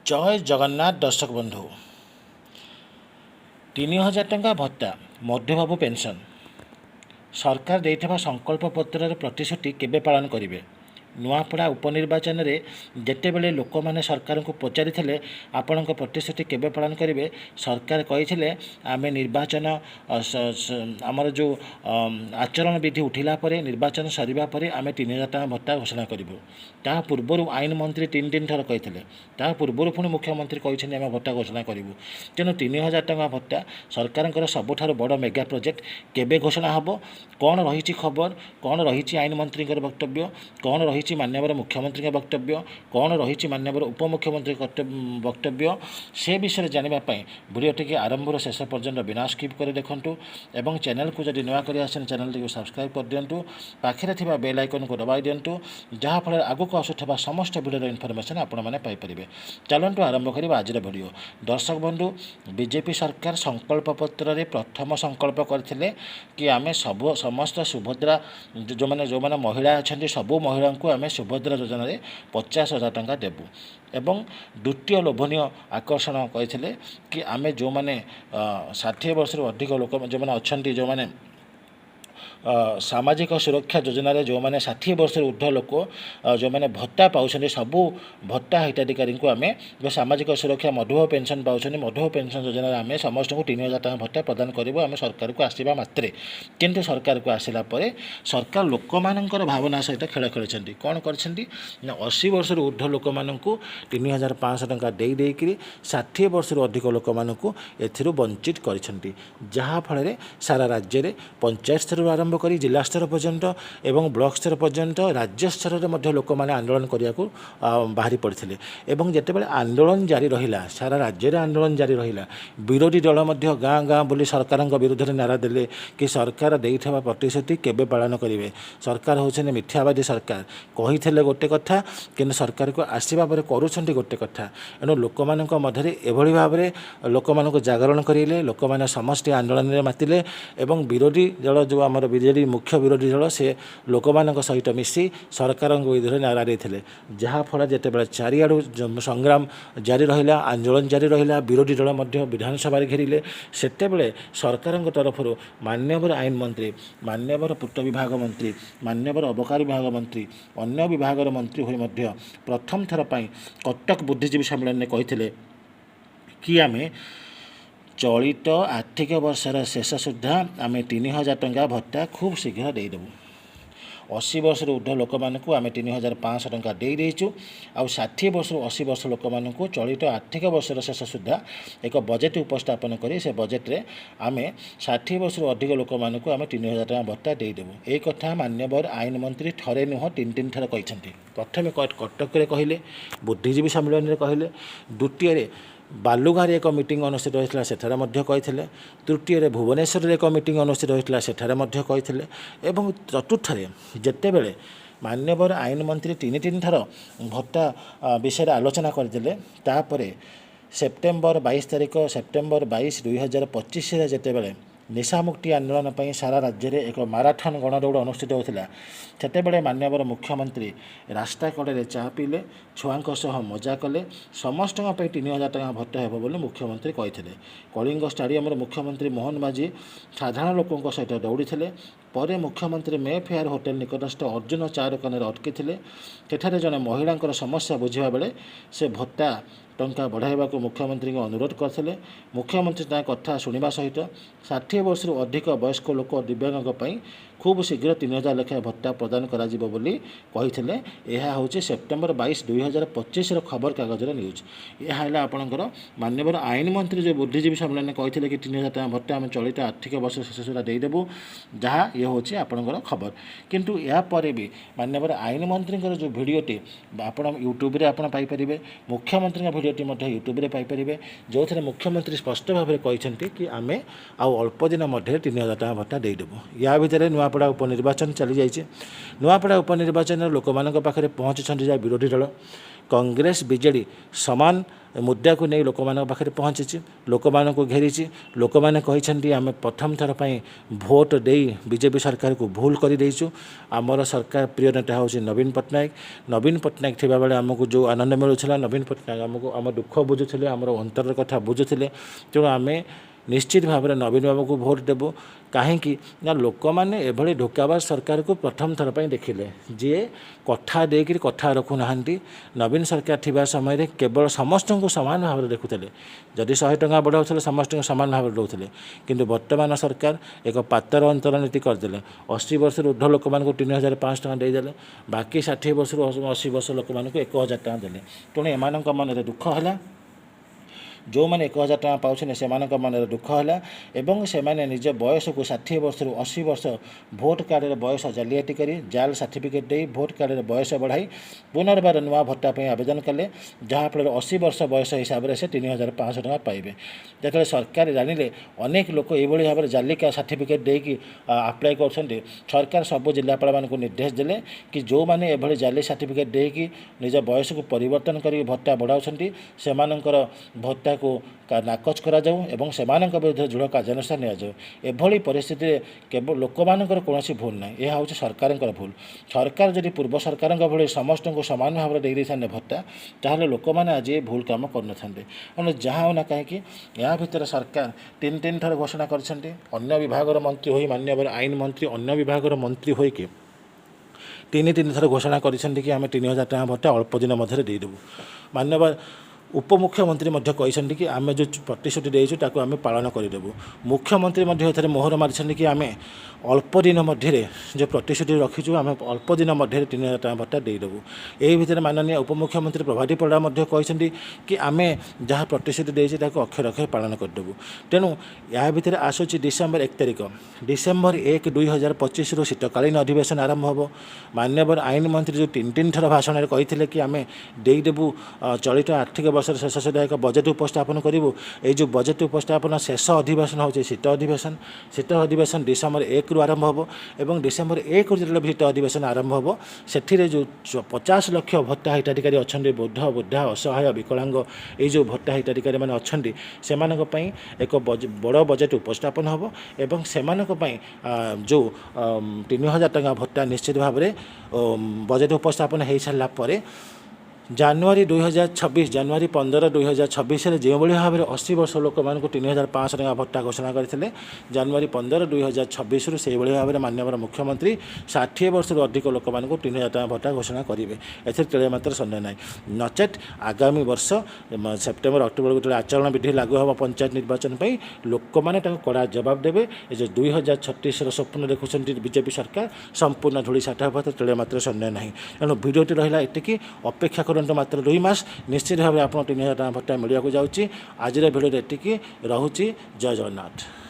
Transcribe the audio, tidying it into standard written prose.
जय जगन्नाथ दर्शक बंधु 3000 टंका भत्ता मध्यबाबू पेंशन सरकार देइथबा संकल्प पत्रर प्रतिश्रुति केबे पालन करिवे। नुआपड़ा उपनिर्वाचन में जितेबले लोक मैंने सरकार को पचारि आपण प्रतिश्रुति केबे पालन करेंगे सरकार कही आम निर्वाचन आमर जो आचरण विधि उठिला परे निर्वाचन सरिबा परे आम 3000 टଙ୍କା भत्ता घोषणा करूँ। ता पूर्वर आईन मंत्री 3 थर कही ता पूर्वर पुणी मुख्यमंत्री कही आम भत्ता घोषणा करूँ। तेणु 3000 टଙ୍କା भत्ता सरकार सबुठार बड़ मेगा प्रोजेक्ट केबे घोषणा हम कौन रही खबर कौन रही आईन मंत्री वक्तव्य कौन रही मान्यवर मुख्यमंत्री वक्तव्य कौन रही मान्यवर उपमुख्यमंत्री वक्तव्य से विषय जानापी भिडियोटी के आरंभ शेष पर्यंत बिना स्किप कर देखूँ और चैनल को जब नुआ कर चैनल टी सब्सक्राइब कर दिंटू पाखे थी बेल आइकन को दबाई दिंटू जहाँफल आगक आसुवा समस्त भिडियो इनफर्मेशन आपण मैंने पाइपर। चलतु आरंभ करवा आज भिडियो। दर्शक बंधु बीजेपी सरकार संकल्प पत्र रे प्रथम संकल्प करथिले कि आमे सब समस्त सुभद्रा जो मैंने महिला अच्छा सबू महिला को आम सुभद्रा योजन 50,000 टंका देबू एवं द्वितीय लोभनीय आकर्षण कहते कि आम जो मैंने 60 वर्ष अधिक लोक जो मैंने अच्छा जो मैंने सामाजिक सुरक्षा योजना जो मैंने 60 वर्ष ऊर्ध लोक जो मैंने भत्ता पाँच सबू भत्ता हिताधिकारी को आम जो सामाजिक सुरक्षा मधुबाबू पेंशन पाँच मधुबाबू पेंशन योजना आम समस्त को 3000 टଙ୍କା भत्ता प्रदान करूँ आम सरकार को आसवा मात्रे। किंतु सरकार को आसला परे सरकार लोक मानकर भावना सहित खेल खेली कौन कर 80 वर्ष ऊर्ध लोक मानू 3500 टଙ୍କା देकरी 60 वर्ष अधिक लोक मानू वंचित कर जहाँफल सारा राज्य में पंचायत स्तर आरंभ करी जिला स्तर पर्यंत एवं ब्लॉक स्तर पर्यंत राज्य स्तर में लोक मैंने आंदोलन करने को बाहरी पड़ते एवं जितेबाला आंदोलन जारी रहा सारा राज्य में आंदोलन जारी रहा विरोधी दल गाँ गाँ बुली सरकार विरुद्ध में नारा देले कि सरकार देइथबा प्रतिश्रुति केबे पालन करेंगे। सरकार होछने मिथ्यावादी सरकार कही गोटे कथा कि सरकार को आसवा पर करुँच गोटे कथा एणु लोक मध्य एभली भाव में लोक जागरण करेंगे लोक मैंने समस्त आंदोलन में मातिले एवं विरोधी दल जो आम बीजेडी मुख्य विरोधी दल से लोक सहित मिसी सरकार विरुद्ध नारा देते जहाँफल जितेबाला चारिआडू संग्राम जारी रहा आंदोलन जारी रहा विरोधी दल विधानसभा घेरिले सेतेबेले सरकार तरफ मान्यवर आईन मंत्री मान्यवर पूर्त विभाग मंत्री मान्यवर अबकारी विभाग मंत्री अन्य विभाग मंत्री हुई प्रथम थर कटक बुद्धिजीवी सम्मेलन में कहते कि आम चलित आर्थिक वर्षर शेष सुधा आम 3000 टଙ୍କା भत्ता खूब शीघ्र देदेबू। 80 वर्ष ऊर्ध लोक मानू आम 3500 टଙ୍କା देचु आ 60 वर्ष 80 वर्ष लोक मानू चलित आर्थिक वर्षर शेष सुधा एक बजेट उपस्थापन करी से बजेट रे आम 60 वर्ष अधिक लोक मानू आम 3000 टଙ୍କା भत्ता देदेबू। एक कथा मान्यवर आईन मंत्री थरे नुह 3 थर कहते प्रथम कटक कहले बुद्धिजीवी सम्मेलन में कहले द्वितीय बालुगाँव एक मीटिंग अनुष्ठित होता है कहते तृतीय भुवनेश्वर एक मीटिंग अनुष्ठित होता है कहते चतुर्थ जितेबले मान्यवर आईन मंत्री 3 थर भत्ता विषय आलोचना करते सेप्टेम्बर 22 तारिख सेप्टेम्बर 22 2025 जितेबले निशामुक्ति आंदोलन पर सारा राज्य में एक माराथन गणदौड़ अनुष्ठित होता सेतेबेले मान्यवर मुख्यमंत्री रास्ता कड़े चा पीले छुआंक सह मजा कले समस्त 3000 टଙ୍କା भत्ता हेब बोली मुख्यमंत्री कहते कलिंग स्टाडियम मुख्यमंत्री मोहन माझी साधारण लोकों सहित दौड़ी पर मुख्यमंत्री मे फेयर होटेल निकटस्थ अर्जुन चा दुकान अटकी सेठारे जड़े महिला समस्या बुझा बेले से भत्ता टंका बढ़ाइबा को मुख्यमंत्री को अनुरोध करते मुख्यमंत्री कथा शुणा सहित 60 वर्ष अधिक वयस्क लोक दिव्यांग खूब शीघ्र 3000 लेखाएं भत्ता प्रदान करते यह हूँ सेप्टेम्बर 22 2025 खबर कागजर न्यूज। यह है आपंकर मान्यवर आईन मंत्री जो बुद्धिजीवी सम्मेलन में कहते कि 3000 टଙ୍କା भत्ता आम चलित आर्थिक वर्ष शेष सुधा देदेबू जहाँ ये हूँ आपंकर खबर। किंतु यापर भी मान्यवर आईन मंत्री जो भिडियोटी आप यूट्यूब आप पाइपर मुख्यमंत्री भिडियोटी यूट्यूब पाइपर जो थे मुख्यमंत्री स्पष्ट भाव में कहते कि आम आउ अल्प दिन मध्य 3000 टଙ୍କା भत्ता देदेबू। या भितर नुआपड़ा उपनिर्वाचन चली जाइए नुआपड़ा उपनिर्वाचन लोक पाखे पहुँची विरोधी दल कांग्रेस बीजेडी समान मुद्दा को नहीं लोक पाखे पहुँची लोक घेरी लोक मैंने आम प्रथम थर पर भोट दे बीजेपी सरकार को भूल कर देचु आमर सरकार प्रिय नेता हूँ नवीन पट्टनायक थी बेले आमको जो आनंद मिलूला नवीन पट्टनायक आमको आम दुख बुझुले आम अंतर कथा बुझुले तेणु आम निश्चित भाव में नवीन बाबू को भोट देबू कहीं ना लोक मैंने एभली ढोकाबाज सरकार को प्रथम थर पर देखिले जी कथा देकर कथा रखुना नवीन सरकार थिबा समय केवल समस्त को सामान भाव में देखुले जदि 100 टंका बढ़ाऊे समस्त को सामान भाव में दौले किंतु वर्तमान सरकार एक पातर अंतर नीति करदे 80 वर्ष ऊर्ध लोक मानक 3500 टका देदेले बाकी 60 वर्ष 80 वर्ष लोक मानक 1000 टका देले तेणु एम मन दुख है जो मैंने 1000 टका पाँच से मन दुख है से मैंने निज बयस को 60 वर्ष 80 वर्ष भोट कार्ड बयस जालियाती कर जाल सर्टिफिकेट दे भोट कार्ड बयस बढ़ाई पुनर्बार नुआ भत्ता आवेदन कले जहाँफल 80 वर्ष बयस हिसाब से 3500 टका पाइबे जो सरकार जानिले अनेक लोक ये भाव में जालिका सर्टिफिकेट देकी आप्लाय कर सरकार सबू जिलापाल मान निर्देश देले कि जो मैंने ये जाली सर्टिफिकेट देकी निज बयस को परिवर्तन कर भत्ता बढ़ाऊँ से भत्ता को नाकच करा जाऊ एवं सेमानक विरुद्ध दृढ़ कार्यानुष्ठान एभली परिस्थिति केवल लोक मानकर कौन भूल ना यह हूँ सरकार भूल सरकार जदि पूर्व सरकार भली समस्त को सामान भाव में दे था भत्ता ताहले लोक मैंने आज ये भूल काम कर ना जहाँ होना कहीं या भितर सरकार 3 थर घोषणा कर विभाग मंत्री हो माननीय आईन मंत्री अन्य विभाग मंत्री होइके 3 थर घोषणा करें आम 3000 टका भत्ता अल्प दिन मध्य देदेबू माननीय उपमुख्यमंत्री कहते कि आम जो प्रतिश्रुति देचु ताकू आम पालन करदेबू मुख्यमंत्री मोहर मारी कि आम अल्प दिन मध्य जो प्रतिश्रुति रखीचु आम अल्प दिन मध्य 3000 टका भत्ता देदेबू यही भितर माननीय उपमुख्यमंत्री प्रभाती परिड़ा कहते कि आम जहाँ प्रतिश्रुति देचे ताकू अक्षर अक्षर पालन करदेबू तेणु या भितर आसूची डिसेम्बर 1 तारिख डिसेम्बर 1 2025 रु शीतकालीन अधिवेशन आरंभ हो माननीय आईन मंत्री जो 3 थर भाषण कहते कि आम देदेबू चलित आर्थिक वर्ष शेष सुधा एक बजेट उपस्थापन करूँ ये जो बजेट उपस्थापन शेष अधिवेशन हूँ शीत अधिवेशन डिसेम्बर 1 रु आरंभ हो और डिसेम्बर 1 जो शीत अधिवेशन आरंभ हो से जो 50 लाख भत्ता हिताधिकारी अच्छा वृद्ध वृद्धा असहाय विकलांग ये जो भत्ता हिताधिकारी मैंने अच्छा से एक बड़ बजेट उपस्थापन हो एवं से जो 3000 टका भत्ता निश्चित भाव में बजेट उपस्थापन हो सारापर जानुरी 2026 जानुरी 15 2026 जो भाव में 80 वर्ष लोक मान 3500 टका भत्ता घोषणा करते जानुरी 15 2026 से भाव में माननीय मुख्यमंत्री 60 वर्ष अधिक लोक मान 3000 टका भत्ता घोषणा करेंगे एतिरे मात्र सन्देह ना नचेत आगामी वर्ष सेप्टेम्बर अक्टोबर जो आचरण विधि लागू हम पंचायत निर्वाचन पर लोक मैंने कड़ा जवाब देवे जो 2036 स्वप्न देखुं बीजेपी सरकार संपूर्ण धूली साठ हे तेरे मात्र सन्देह ना तेणु भिडियोटी रहा एतिकी अपेक्षा कर मात्र 2 मास निश्चित भाव में आप 3000 टका भत्ता मिलवाक जाऊँगी आज भिडियो एतिकी रहुची जय जगन्नाथ।